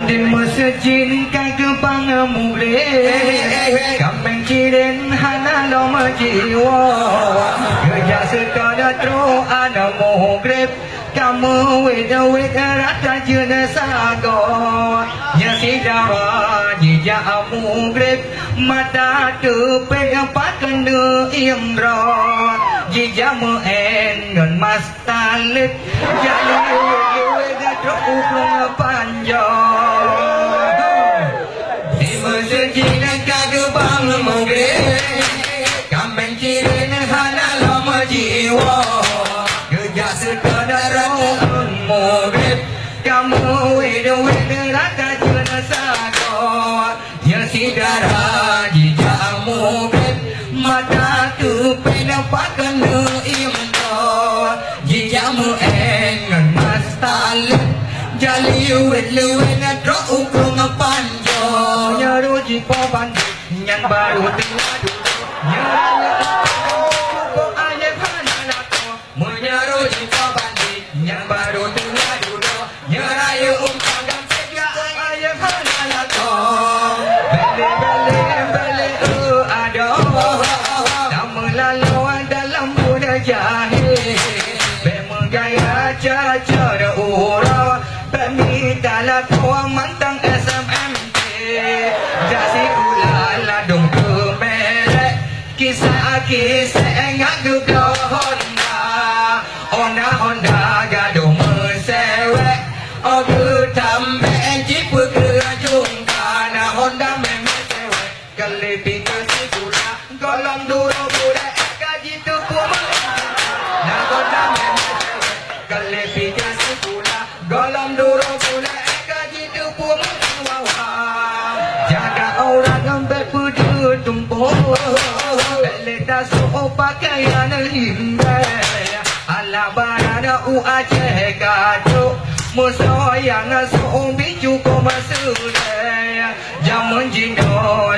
Di masjid kagepang murid Kameng ciren hana loma jiwa Geja sekada tro ana mugrib Kamu weda rata jena sago Ya sidara jija mugrib Mata tepek pakan de imra Jija muen ngon mas talit Jali weda tro ukrong panjang Di masjid kagepang murid Kameng ciren hana loma jiwa Geja sekadar murid Kamu weda rata jena sago Ya sidara jija murid Mata tepek pakan de imra Jija muen ngon mas talit Jali luwet na tro ukrong panjo Nyaro jipo bandit Nyan baru tengah duduk Nyaro jipo ayat hanalato Menyaro jipo bandit Nyan baru tengah duduk Nyarayu panggang sega ayat hanalato Bele ada Nama laluan dalam muda jahil Bemang gaya caca urau Pemitalah tua mantang SMMT Jasi ulala dong kemerek Kisah-kisah enggak juga Honda gaduh mesewek Ogu tambah jipu kerajung Karena Honda memesewek Kelepi kesikula Golong duro budak Gaji tu kumang Nah Honda memesewek Kelepi kesikula Golong duro pula gaji tu pun wawah Jaga orang ngembek puju tumpuk Beleta suhu pakaian himbel Ala barada u aceh kacuk Musuh yang suhu biju koma sudah Jamun jindo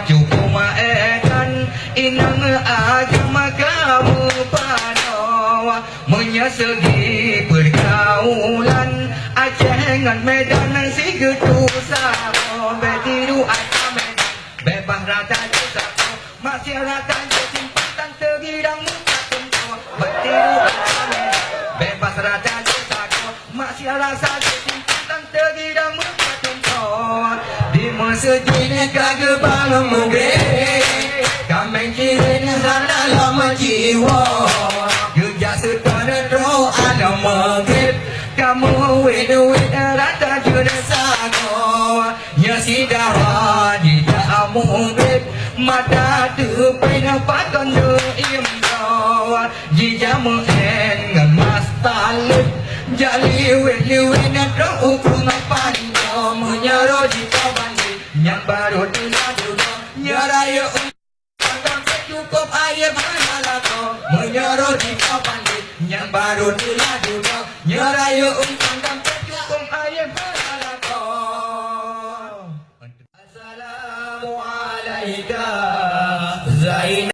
cukup maekan Inang agama kamu panoh Menyesegi pergaulan Aceh dengan Medan si getu samo Betiru Aceh Medan Bebas rata jusako Masih rata jesimpatan tergidang muka tentu Betiru Aceh Medan Bebas rata jusako Masih rasa jesimpatan tergidang muka tentu Di masjid kagepang mugrib Kameng ciren hana lama jiwa Geja sekadar tro ada maghrib Kamu weda rata jena sago Ya sidara jija mugrib Mata tepek pakan de imra Jija muen ngan mas talit Jali wet na tro ukrong panjo Menyaro jika bandit Yang baru duduk Nyarayu cukup ayat hanalato Menyaro jika bandit Yang baru duduk Nyarayu panggang